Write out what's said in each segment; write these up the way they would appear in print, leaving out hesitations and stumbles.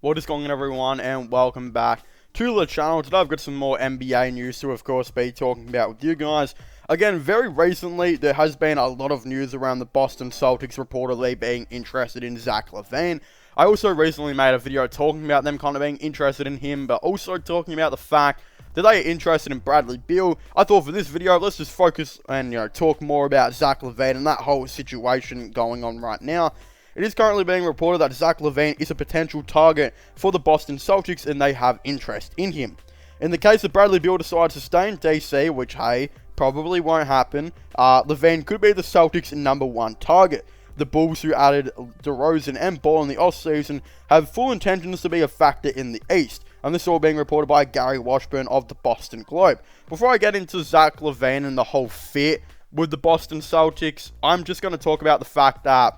What is going on, everyone, and welcome back to the channel. Today I've got some more NBA news to, of course, be talking about with you guys. Again, very recently, there has been a lot of news around the Boston Celtics reportedly being interested in Zach Lavine. I also recently made a video talking about them kind of being interested in him, but also talking about the fact that they are interested in Bradley Beal. I thought for this video, let's just focus and, talk more about Zach Lavine and that whole situation going on right now. It is currently being reported that Zach Lavine is a potential target for the Boston Celtics and they have interest in him. In the case that Bradley Beal decides to stay in DC, which, hey, probably won't happen, Lavine could be the Celtics' #1 target. The Bulls, who added DeRozan and Ball in the offseason, have full intentions to be a factor in the East. And this is all being reported by Gary Washburn of the Boston Globe. Before I get into Zach Lavine and the whole fit with the Boston Celtics, I'm just going to talk about the fact that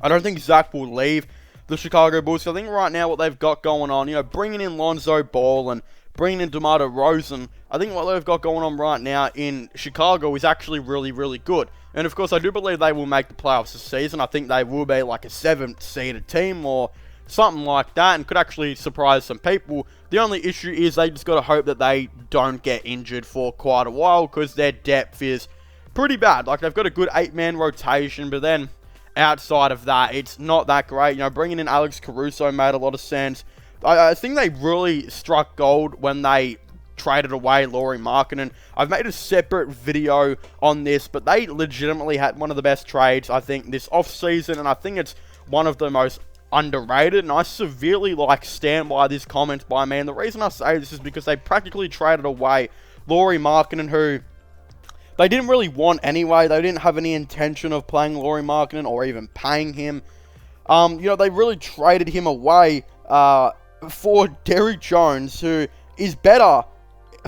I don't think Zach will leave the Chicago Bulls. I think right now what they've got going on, bringing in Lonzo Ball and bringing in DeMar DeRozan, I think what they've got going on right now in Chicago is actually really, really good. And of course, I do believe they will make the playoffs this season. I think they will be like a 7th seeded team or something like that and could actually surprise some people. The only issue is they just got to hope that they don't get injured for quite a while because their depth is pretty bad. Like, they've got a good 8-man rotation, but then outside of that, it's not that great. Bringing in Alex Caruso made a lot of sense. I think they really struck gold when they traded away Lauri Markkanen. I've made a separate video on this, but they legitimately had one of the best trades, I think, this offseason, and I think it's one of the most underrated, and I severely, stand by this comment by me, and the reason I say this is because they practically traded away Lauri Markkanen, who they didn't really want anyway. They didn't have any intention of playing Lauri Markkanen or even paying him. They really traded him away for Derrick Jones, who is better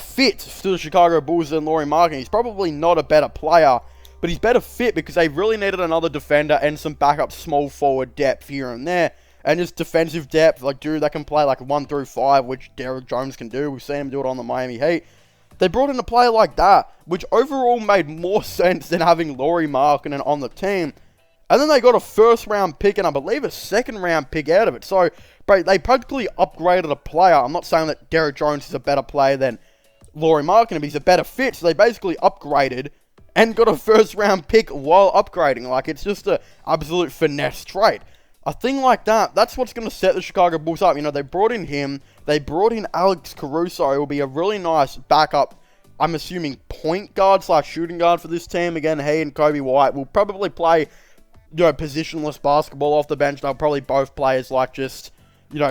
fit to the Chicago Bulls than Lauri Markkanen. He's probably not a better player, but he's better fit because they really needed another defender and some backup small forward depth here and there. And just defensive depth, dude that can play 1 through 5, which Derrick Jones can do. We've seen him do it on the Miami Heat. They brought in a player like that, which overall made more sense than having Lauri Markkanen on the team. And then they got a first-round pick and I believe a second-round pick out of it. So, they practically upgraded a player. I'm not saying that Derrick Jones is a better player than Lauri Markkanen, but he's a better fit. So they basically upgraded and got a first-round pick while upgrading. It's just an absolute finesse trade. A thing like that, that's what's going to set the Chicago Bulls up. They brought in him. They brought in Alex Caruso. It will be a really nice backup, I'm assuming, point guard / shooting guard for this team. Again, he and Kobe White will probably play, positionless basketball off the bench. They'll probably both play as just,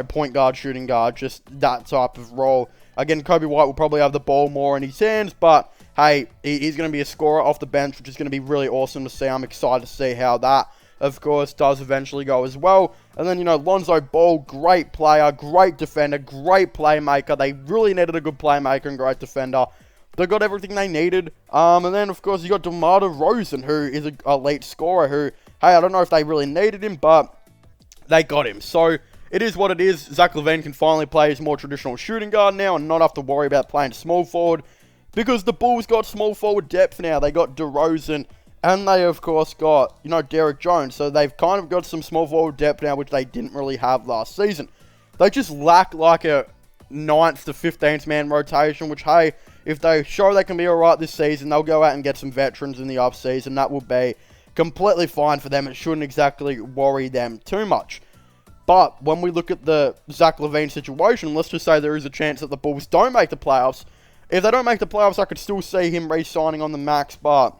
point guard, shooting guard, just that type of role. Again, Kobe White will probably have the ball more in his hands, but hey, he's going to be a scorer off the bench, which is going to be really awesome to see. I'm excited to see how that, of course, does eventually go as well. And then, Lonzo Ball, great player, great defender, great playmaker. They really needed a good playmaker and great defender. They got everything they needed. And then, of course, you got DeMar DeRozan, who is an elite scorer, who, hey, I don't know if they really needed him, but they got him. So, it is what it is. Zach Lavine can finally play his more traditional shooting guard now and not have to worry about playing small forward because the Bulls got small forward depth now. They got DeRozan and they, of course, got, Derrick Jones. So they've kind of got some small forward depth now, which they didn't really have last season. They just lack a 9th to 15th man rotation, which, hey, if they show they can be alright this season, they'll go out and get some veterans in the offseason. That will be completely fine for them. It shouldn't exactly worry them too much. But when we look at the Zach Lavine situation, let's just say there is a chance that the Bulls don't make the playoffs. If they don't make the playoffs, I could still see him re-signing on the max, but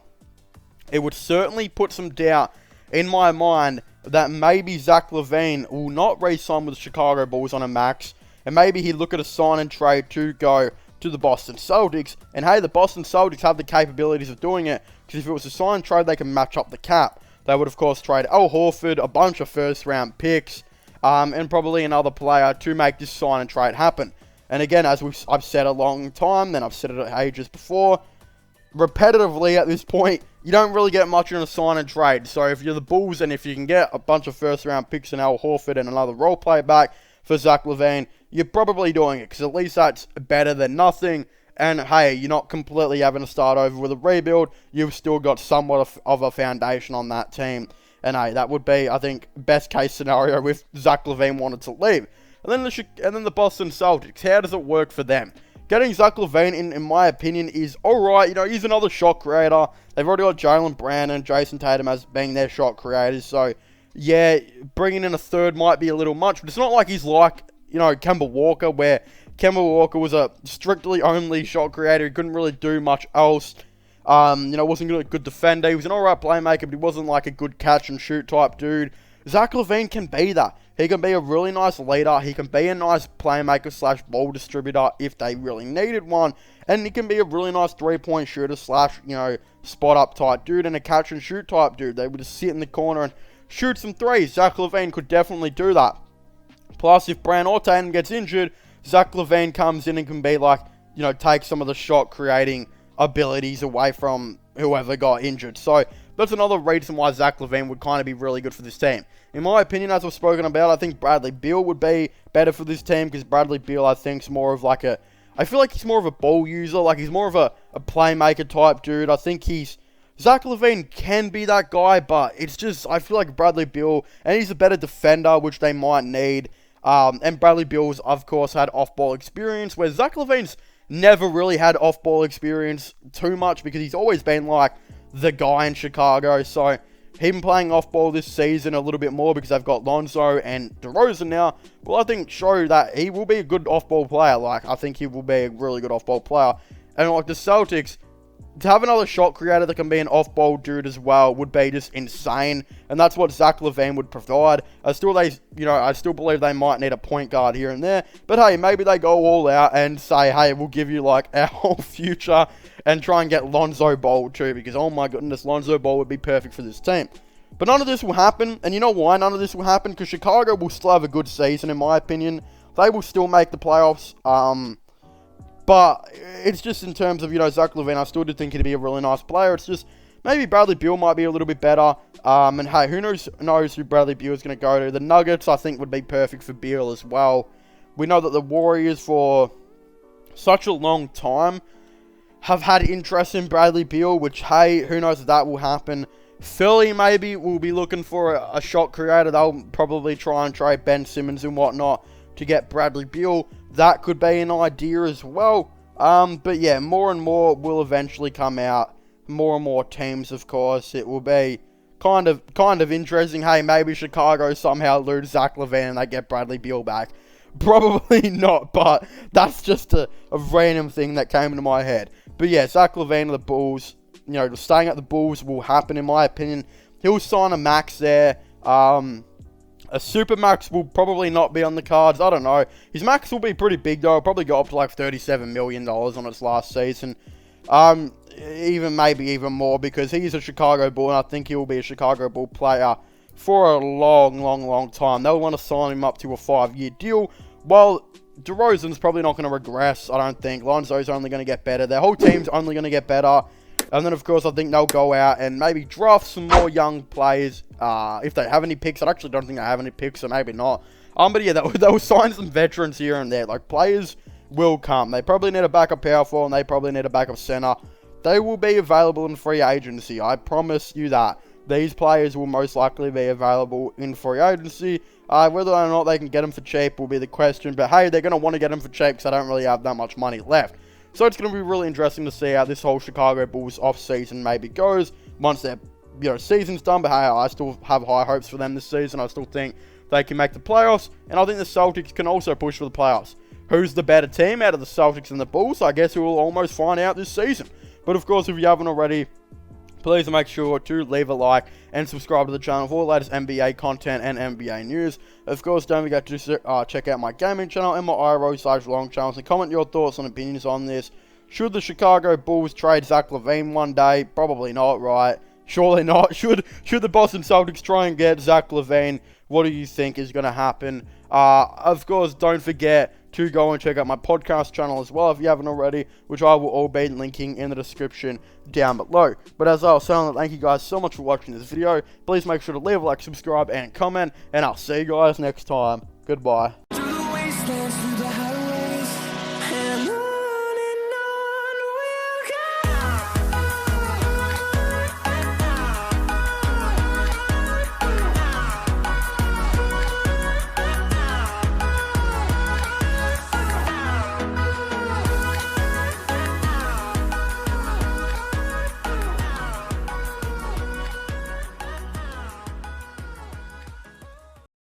it would certainly put some doubt in my mind that maybe Zach Lavine will not re-sign with the Chicago Bulls on a max, and maybe he'd look at a sign and trade to go to the Boston Celtics. And hey, the Boston Celtics have the capabilities of doing it, because if it was a sign and trade, they can match up the cap. They would, of course, trade Al Horford, a bunch of first-round picks, and probably another player to make this sign and trade happen. And again, as I've said a long time, then I've said it ages before, repetitively at this point, you don't really get much in a sign and trade. So if you're the Bulls and if you can get a bunch of first round picks and Al Horford and another role player back for Zach Lavine, you're probably doing it because at least that's better than nothing. And hey, you're not completely having to start over with a rebuild. You've still got somewhat of a foundation on that team. And hey, that would be, I think, best case scenario if Zach Lavine wanted to leave. And then the Boston Celtics, how does it work for them? Getting Zach Lavine in my opinion, is alright. You know, he's another shot creator. They've already got Jalen Brown and Jason Tatum as being their shot creators. So, yeah, bringing in a third might be a little much. But it's not like he's like, you know, Kemba Walker, where Kemba Walker was a strictly only shot creator. He couldn't really do much else. You know, wasn't a good defender. He was an alright playmaker, but he wasn't like a good catch and shoot type dude. Zach Lavine can be that. He can be a really nice leader. He can be a nice playmaker slash ball distributor if they really needed one. And he can be a really nice three-point shooter slash, you know, spot up type dude and a catch and shoot type dude. They would just sit in the corner and shoot some threes. Zach Lavine could definitely do that. Plus, if Brown or Tatum gets injured, Zach Lavine comes in and can be like, you know, take some of the shot creating abilities away from whoever got injured. So that's another reason why Zach Lavine would kind of be really good for this team. In my opinion, as I've spoken about, I think Bradley Beal would be better for this team, because Bradley Beal, I think, is more of like I feel like he's more of a ball user. Like, he's more of a playmaker type dude. I think Zach Lavine can be that guy, but it's just, I feel like Bradley Beal, and he's a better defender, which they might need. And Bradley Beal's, of course, had off-ball experience, where Zach Lavine's never really had off-ball experience too much, because he's always been like the guy in Chicago. So him playing off-ball this season a little bit more, because they've got Lonzo and DeRozan now, well, I think show that he will be a good off-ball player. Like, I think he will be a really good off-ball player. And like the Celtics, to have another shot creator that can be an off-ball dude as well would be just insane, and that's what Zach Lavine would provide. I still believe they might need a point guard here and there, but hey, maybe they go all out and say, hey, we'll give you like our whole future and try and get Lonzo Ball too, because oh my goodness, Lonzo Ball would be perfect for this team. But none of this will happen, and you know why none of this will happen? Because Chicago will still have a good season, in my opinion. They will still make the playoffs. But it's just in terms of, you know, Zach Lavine, I still do think he'd be a really nice player. It's just maybe Bradley Beal might be a little bit better. And hey, who knows who Bradley Beal is going to go to. The Nuggets, I think, would be perfect for Beal as well. We know that the Warriors, for such a long time, have had interest in Bradley Beal, which, hey, who knows if that will happen. Philly maybe will be looking for a shot creator. They'll probably try and trade Ben Simmons and whatnot to get Bradley Beal. That could be an idea as well. But yeah, more and more will eventually come out. More and more teams, of course. It will be kind of interesting. Hey, maybe Chicago somehow lose Zach Lavine and they get Bradley Beal back. Probably not, but that's just a random thing that came into my head. But yeah, Zach Lavine of the Bulls, you know, staying at the Bulls will happen, in my opinion. He'll sign a max there. A super max will probably not be on the cards. I don't know. His max will be pretty big, though. It'll probably go up to like $37 million on its last season. Maybe even more, because he's a Chicago Bull, and I think he will be a Chicago Bull player for a long time. They'll want to sign him up to a 5-year deal. While DeRozan's probably not going to regress, I don't think. Lonzo's only going to get better. Their whole team's only going to get better. And then, of course, I think they'll go out and maybe draft some more young players. If they have any picks. I actually don't think they have any picks, so maybe not. But yeah, they'll sign some veterans here and there. Like, players will come. They probably need a backup power forward, and they probably need a backup center. They will be available in free agency. I promise you that. These players will most likely be available in free agency. Whether or not they can get them for cheap will be the question. But hey, they're going to want to get them for cheap because they don't really have that much money left. So it's going to be really interesting to see how this whole Chicago Bulls off-season maybe goes once their season's done. But hey, I still have high hopes for them this season. I still think they can make the playoffs. And I think the Celtics can also push for the playoffs. Who's the better team out of the Celtics and the Bulls? I guess we will almost find out this season. But of course, if you haven't already, please make sure to leave a like and subscribe to the channel for the latest NBA content and NBA news. Of course, don't forget to check out my gaming channel and my IRO/long channels and comment your thoughts and opinions on this. Should the Chicago Bulls trade Zach Lavine one day? Probably not, right? Surely not. Should the Boston Celtics try and get Zach Lavine? What do you think is going to happen? Of course, don't forget to go and check out my podcast channel as well if you haven't already, which I will all be linking in the description down below. But as I was saying, thank you guys so much for watching this video. Please make sure to leave a like, subscribe, and comment, and I'll see you guys next time. Goodbye.